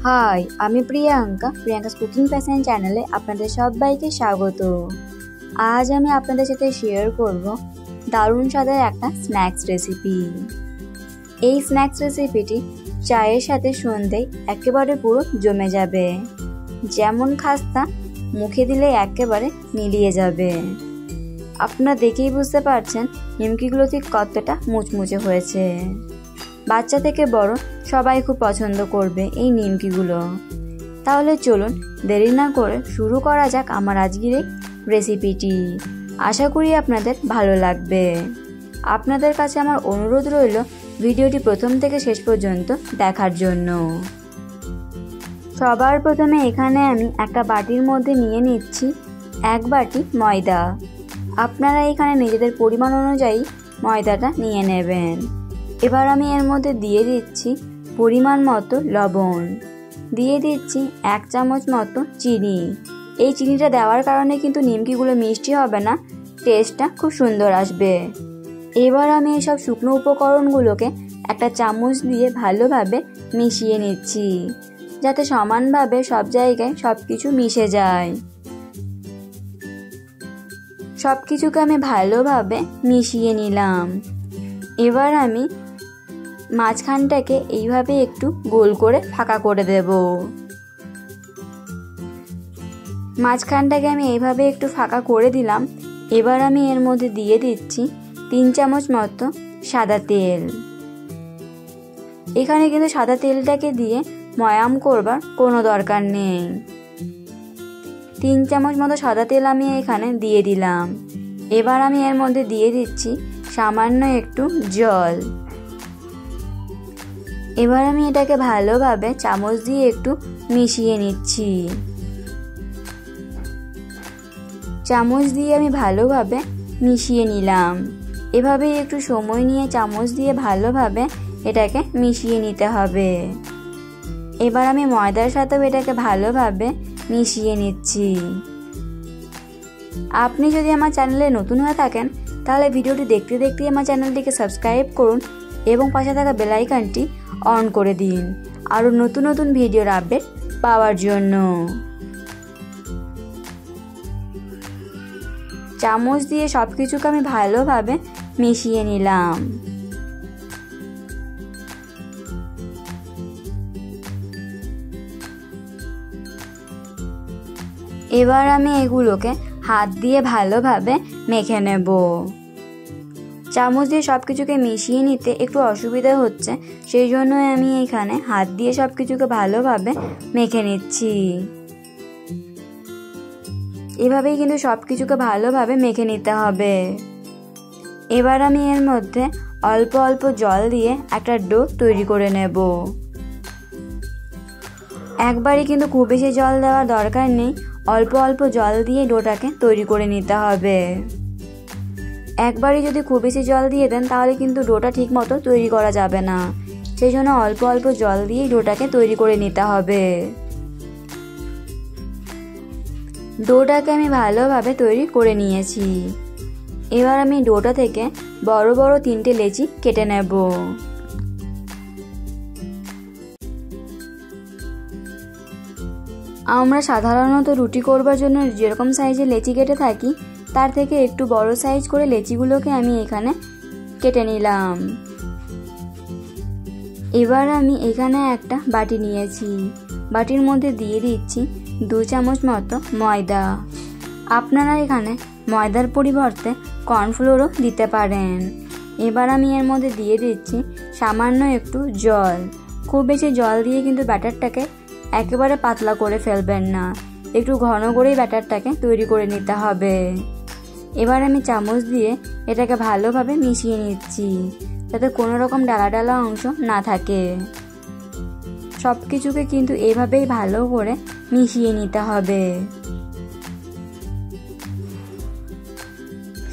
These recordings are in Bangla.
হাই, আমি প্রিয়াঙ্কা প্রিয়াঙ্কাস কুকিং প্যাশন চ্যানেলে আপনাদের সবাইকে স্বাগত। আজ আমি আপনাদের সাথে শেয়ার করব দারুণ স্বাদের একটা স্ন্যাক্স রেসিপি। এই স্ন্যাক্স রেসিপিটি চায়ের সাথে সন্ধ্যায় একেবারে পুরো জমে যাবে। যেমন খাস্তা, মুখে দিলে একেবারে মিলিয়ে যাবে। আপনারা দেখেই বুঝতে পারছেন নিমকিগুলো ঠিক কতটা মুচমুচে হয়েছে। বাচ্চা থেকে বড় সবাই খুব পছন্দ করবে এই নিমকিগুলো। তাহলে চলুন দেরি না করে শুরু করা যাক আমার আজকের এই রেসিপিটি। আশা করি আপনাদের ভালো লাগবে। আপনাদের কাছে আমার অনুরোধ রইল ভিডিওটি প্রথম থেকে শেষ পর্যন্ত দেখার জন্য। সবার প্রথমে এখানে আমি একটা বাটির মধ্যে নিয়ে নিচ্ছি 1 বাটি ময়দা। আপনারা এখানে নিজেদের পরিমাণ অনুযায়ী ময়দাটা নিয়ে নেবেন। এবার আমি এর মধ্যে দিয়ে দিচ্ছি পরিমাণ মতো লবণ, দিয়ে দিচ্ছি 1 চামচ মতো চিনি। এই চিনিটা দেওয়ার কারণে কিন্তু নিমকিগুলো মিষ্টি হবে না, টেস্টটা খুব সুন্দর আসবে। এবার আমি এইসব শুকনো উপকরণগুলোকে একটা চামচ দিয়ে ভালোভাবে মিশিয়ে নিচ্ছি, যাতে সমানভাবে সব জায়গায় সব কিছু মিশে যায়। সব কিছুকে আমি ভালোভাবে মিশিয়ে নিলাম। এবার আমি মাঝখানটাকে এইভাবে একটু গোল করে ফাঁকা করে দেব। মাঝখানটাকে আমি এইভাবে একটু ফাঁকা করে দিলাম। এবার আমি এর মধ্যে দিয়ে দিচ্ছি 3 চামচ মতো সাদা তেল। এখানে কিন্তু সাদা তেলটাকে দিয়ে ময়াম করবার কোনো দরকার নেই। 3 চামচ মতো সাদা তেল আমি এখানে দিয়ে দিলাম। এবার আমি এর মধ্যে দিয়ে দিচ্ছি সামান্য একটু জল। এবার আমি এটাকে ভালোভাবে চামচ দিয়ে একটু মিশিয়ে নিচ্ছি। চামচ দিয়ে আমি ভালোভাবে মিশিয়ে নিলাম। এভাবে একটু সময় নিয়ে চামচ দিয়ে ভালোভাবে এটাকে মিশিয়ে নিতে হবে। এবার আমি ময়দার সাথেও এটাকে ভালোভাবে মিশিয়ে নিচ্ছি। আপনি যদি আমার চ্যানেলে নতুন হয়ে থাকেন তাহলে ভিডিওটি দেখতে দেখতে আমার চ্যানেলটিকে সাবস্ক্রাইব করুন এবং পাশে থাকা বেল আইকনটি অন করে দিন আরও নতুন নতুন ভিডিওর আপডেট পাওয়ার জন্য। চামচ দিয়ে সব কিছুকে আমি ভালোভাবে মিশিয়ে নিলাম। এবার আমি এগুলোকে হাত দিয়ে ভালোভাবে মেখে নেব। চামচ দিয়ে সব কিছুকে মিশিয়ে নিতে একটু অসুবিধা হচ্ছে, সেই জন্যই আমি এখানে হাত দিয়ে সব কিছুকে ভালোভাবে মেখে নিচ্ছি। এভাবেই কিন্তু সব কিছুকে ভালোভাবে মেখে নিতে হবে। এবার আমি এর মধ্যে অল্প অল্প জল দিয়ে একটা ডো তৈরি করে নেব। একবারই কিন্তু খুব বেশি জল দেওয়ার দরকার নেই, অল্প অল্প জল দিয়ে ডোটাকে তৈরি করে নিতে হবে। একবারই যদি খুব বেশি জল দিয়ে দেন তাহলে কিন্তু ডোটা ঠিক মতো তৈরি করা যাবে না, সেই জন্য অল্প অল্প জল দিয়ে ডোটাকে তৈরি করে নিতে হবে। ডোটাকে আমি ভালোভাবে তৈরি করে নিয়েছি। এবার আমি ডোটা থেকে বড় বড় 3টে লেচি কেটে নেব। আমরা সাধারণত রুটি করবার জন্য যেরকম সাইজের লেচি কেটে থাকি তার থেকে একটু বড় সাইজ করে লেচিগুলোকে আমি এখানে কেটে নিলাম। এবার আমি এখানে একটা বাটি নিয়েছি। বাটির মধ্যে দিয়ে দিচ্ছি 2 চামচ মতো ময়দা। আপনারা এখানে ময়দার পরিবর্তে কর্নফ্লোরও দিতে পারেন। এবার আমি এর মধ্যে দিয়ে দিচ্ছি সামান্য একটু জল। খুব বেশি জল দিয়ে কিন্তু ব্যাটারটাকে একেবারে পাতলা করে ফেলবেন না, একটু ঘন করেই ব্যাটারটাকে তৈরি করে নিতে হবে। এবার আমি চামচ দিয়ে এটাকে ভালোভাবে মিশিয়ে নিচ্ছি, যাতে কোনো রকম ডালা ডালা অংশ না থাকে। সব কিছুকে কিন্তু এভাবেই ভালো করে মিশিয়ে নিতে হবে।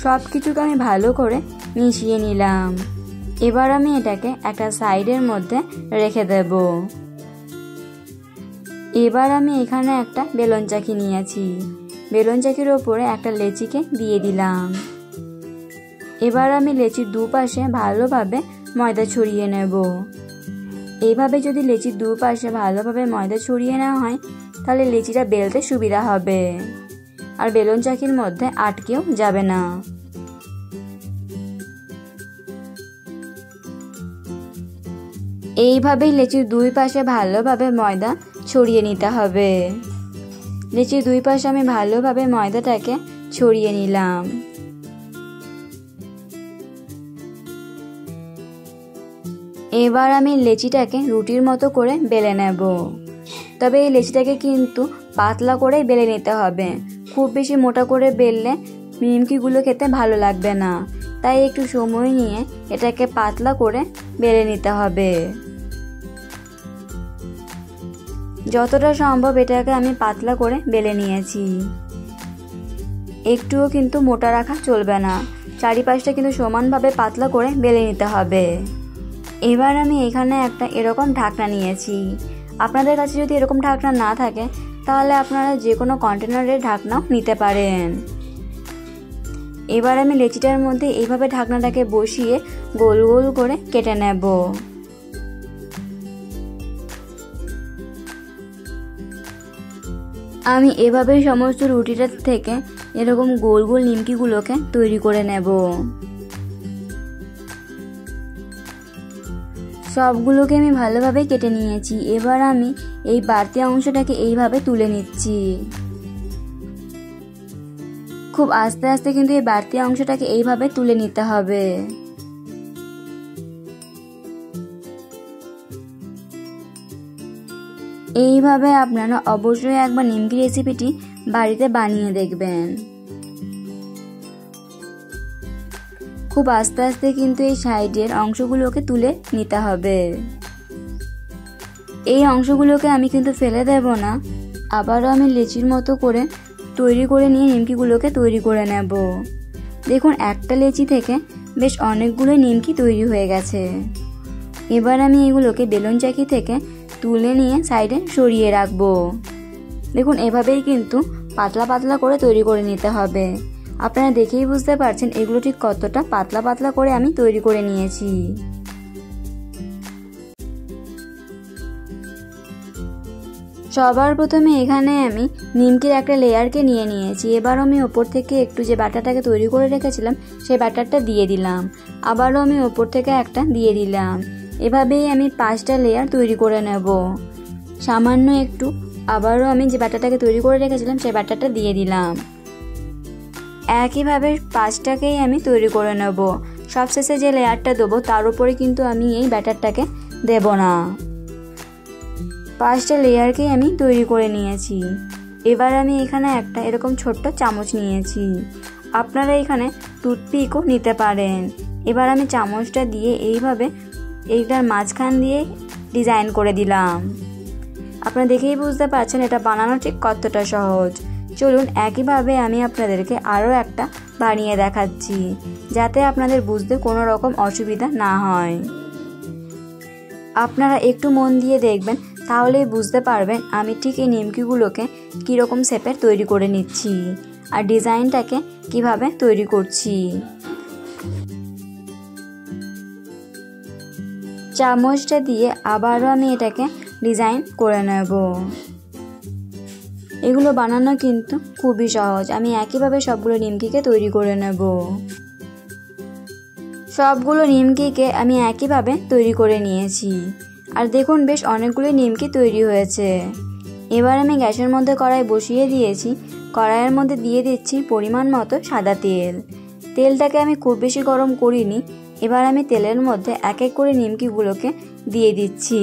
সব কিছুকে আমি ভালো করে মিশিয়ে নিলাম। এবার আমি এটাকে একটা সাইডের মধ্যে রেখে দেব। এবার আমি এখানে একটা বেলন চাকি নিয়েছি। বেলন চাকির ওপরে একটা লেচিকে দিয়ে দিলাম। এবার আমি লেচির দুপাশে ভালোভাবে ময়দা ছড়িয়ে নেব। এইভাবে যদি লেচির দুপাশে ভালোভাবে ময়দা ছড়িয়ে নেওয়া হয় তাহলে লেচিটা বেলতে সুবিধা হবে আর বেলুন চাকির মধ্যে আটকেও যাবে না। এইভাবেই লেচির দুই পাশে ভালোভাবে ময়দা ছড়িয়ে নিতে হবে। লেচির দুই পাশে আমি ভালোভাবে ময়দাটাকে ছড়িয়ে নিলাম। এবার আমি লেচিটাকে রুটির মতো করে বেলে নেব। তবে এই লেচিটাকে কিন্তু পাতলা করে বেলে নিতে হবে, খুব বেশি মোটা করে বেললে নিমকিগুলো খেতে ভালো লাগবে না, তাই একটু সময় নিয়ে এটাকে পাতলা করে বেলে নিতে হবে। যতটা সম্ভব এটাকে আমি পাতলা করে বেলে নিয়েছি। একটুও কিন্তু মোটা রাখা চলবে না, চারিপাশটা কিন্তু সমানভাবে পাতলা করে বেলে নিতে হবে। এবার আমি এখানে একটা এরকম ঢাকনা নিয়েছি। আপনাদের কাছে যদি এরকম ঢাকনা না থাকে তাহলে আপনারা যে কোনো কন্টেনারের ঢাকনাও নিতে পারেন। এবার আমি লেচিটার মধ্যে এইভাবে ঢাকনাটাকে বসিয়ে গোল গোল করে কেটে নেব। আমি এভাবে সমস্ত রুটিটা থেকে এরকম গোল গোল নিমকিগুলোকে তৈরি করে নেব। সবগুলোকে আমি ভালোভাবে কেটে নিয়েছি। এবার আমি এই বাড়তি অংশটাকে এইভাবে তুলে নিচ্ছি। খুব আস্তে আস্তে কিন্তু এই বাড়তি অংশটাকে এইভাবে তুলে নিতে হবে। এইভাবে আপনারা অবশ্যই একবার নিমকি রেসিপিটি বাড়িতে বানিয়ে দেখবেন। খুব আস্তে আস্তে কিন্তু এই সাইডের অংশগুলোকে তুলে নিতে হবে। এই অংশগুলোকে আমি কিন্তু ফেলে দেব না, আবারও আমি লেচির মতো করে তৈরি করে নিয়ে নিমকিগুলোকে তৈরি করে নেব। দেখুন একটা লেচি থেকে বেশ অনেকগুলো নিমকি তৈরি হয়ে গেছে। এবার আমি এগুলোকে বেলুন চাকি থেকে তুলে নিয়ে সাইডে সরিয়ে রাখবো। দেখুন এভাবেই কিন্তু পাতলা পাতলা করে তৈরি করে নিতে হবে। আপনারা দেখেই বুঝতে পারছেন এগুলো ঠিক কতটা পাতলা পাতলা করে আমি তৈরি করে নিয়েছি। সবার প্রথমে এখানে আমি নিমকির একটা লেয়ারকে নিয়ে নিয়েছি। এবার আমি ওপর থেকে একটু যে ব্যাটারটাকে তৈরি করে রেখেছিলাম সেই ব্যাটারটা দিয়ে দিলাম। আবারও আমি ওপর থেকে একটা দিয়ে দিলাম। এভাবেই আমি 5টা লেয়ার তৈরি করে নেব। সামান্য একটু আবারও আমি যে ব্যাটারটাকে তৈরি করে রেখেছিলাম সেই ব্যাটারটা দিয়ে দিলাম। একইভাবে 5টাকেই আমি তৈরি করে নেব। সবশেষে যে লেয়ারটা দেবো তার উপরে কিন্তু আমি এই ব্যাটারটাকে দেব না। 5টা লেয়ারকেই আমি তৈরি করে নিয়েছি। এবার আমি এখানে একটা এরকম ছোট্ট চামচ নিয়েছি। আপনারা এখানে টুথপিকও নিতে পারেন। এবার আমি চামচটা দিয়ে এইভাবে এইটার মাঝখান দিয়ে ডিজাইন করে দিলাম। আপনারা দেখেই বুঝতে পারছেন এটা বানানো ঠিক কতটা সহজ। চলুন একইভাবে আমি আপনাদেরকে আরও একটা বানিয়ে দেখাচ্ছি, যাতে আপনাদের বুঝতে কোনো রকম অসুবিধা না হয়। আপনারা একটু মন দিয়ে দেখবেন, তাহলেই বুঝতে পারবেন আমি ঠিক এই নিমকিগুলোকে কীরকম শেপের তৈরি করে নিচ্ছি আর ডিজাইনটাকে কিভাবে তৈরি করছি। চামচটা দিয়ে আবারও আমি এটাকে ডিজাইন করে নেব। এগুলো বানানো কিন্তু খুবই সহজ। আমি একইভাবে সবগুলো নিমকিকে তৈরি করে নেব। সবগুলো নিমকিকে আমি একইভাবে তৈরি করে নিয়েছি। আর দেখুন বেশ অনেকগুলো নিমকি তৈরি হয়েছে। এবার আমি গ্যাসের মধ্যে কড়াই বসিয়ে দিয়েছি। কড়াইয়ের মধ্যে দিয়ে দিচ্ছি পরিমাণ মতো সাদা তেল। তেলটাকে আমি খুব বেশি গরম করিনি। এবার আমি তেলের মধ্যে এক এক করে নিমকিগুলোকে দিয়ে দিচ্ছি।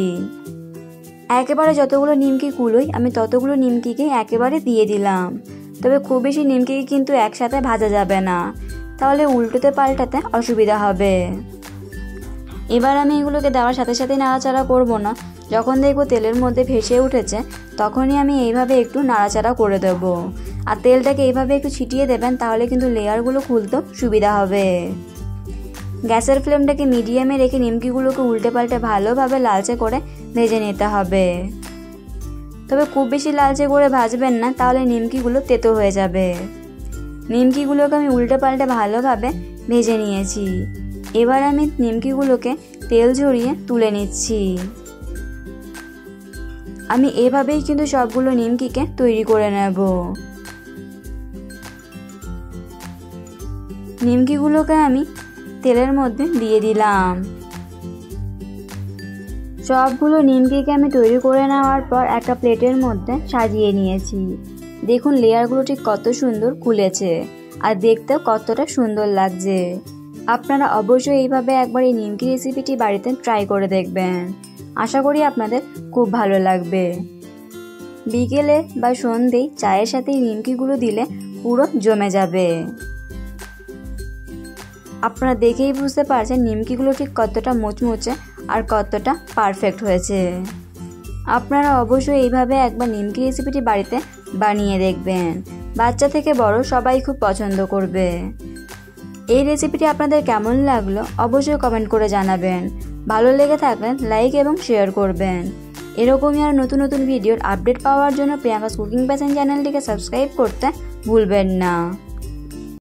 একেবারে যতগুলো নিমকি কুলোই আমি ততগুলো নিমকিকে একেবারে দিয়ে দিলাম। তবে খুব বেশি নিমকিকে কিন্তু একসাথে ভাজা যাবে না, তাহলে উল্টোতে পাল্টাতে অসুবিধা হবে। এবার আমি এগুলোকে দেওয়ার সাথে সাথে নাড়াচাড়া করব না। যখন দেখব তেলের মধ্যে ভেসে উঠেছে তখনই আমি এইভাবে একটু নাড়াচাড়া করে দেব। আর তেলটাকে এইভাবে একটু ছিটিয়ে দেবেন, তাহলে কিন্তু লেয়ারগুলো খুলতেও সুবিধা হবে। গ্যাসের ফ্লেমটাকে মিডিয়ামে রেখে নিমকিগুলোকে উল্টে পাল্টে ভালোভাবে লালচে করে ভেজে নিতে হবে। তবে খুব বেশি লালচে করে ভাজবেন না, তাহলে নিমকিগুলো তেতো হয়ে যাবে। নিমকিগুলোকে আমি উল্টে পাল্টে ভালোভাবে ভেজে নিয়েছি। এবার আমি নিমকিগুলোকে তেল ঝরিয়ে তুলে নিচ্ছি। আমি এভাবেই কিন্তু সবগুলো নিমকিকে তৈরি করে নেব। নিমকিগুলোকে আমি তেলের মধ্যে দিয়ে দিলাম। সবগুলো নিমকিকে আমি তৈরি করে নেওয়ার পর একটা প্লেটের মধ্যে সাজিয়ে নিয়েছি। দেখুন লেয়ারগুলো ঠিক কত সুন্দর খুলেছে আর দেখতেও কতটা সুন্দর লাগছে। আপনারা অবশ্যই এইভাবে একবার এই নিমকি রেসিপিটি বাড়িতে ট্রাই করে দেখবেন। আশা করি আপনাদের খুব ভালো লাগবে। বিকেলে বা সন্ধ্যেয় চায়ের সাথে এই নিমকিগুলো দিলে পুরো জমে যাবে। আপনারা দেখেই বুঝতে পারছেন নিমকিগুলো ঠিক কতটা মুচমুচে আর কতটা পারফেক্ট হয়েছে। আপনারা অবশ্যই এইভাবে একবার নিমকি রেসিপিটি বাড়িতে বানিয়ে দেখবেন। বাচ্চা থেকে বড় সবাই খুব পছন্দ করবে। এই রেসিপিটি আপনাদের কেমন লাগলো অবশ্যই কমেন্ট করে জানাবেন। ভালো লেগে থাকলে লাইক এবং শেয়ার করবেন। এরকমই আর নতুন নতুন ভিডিওর আপডেট পাওয়ার জন্য প্রিয়াঙ্কাস কুকিং প্যাশন চ্যানেলটিকে সাবস্ক্রাইব করতে ভুলবেন না।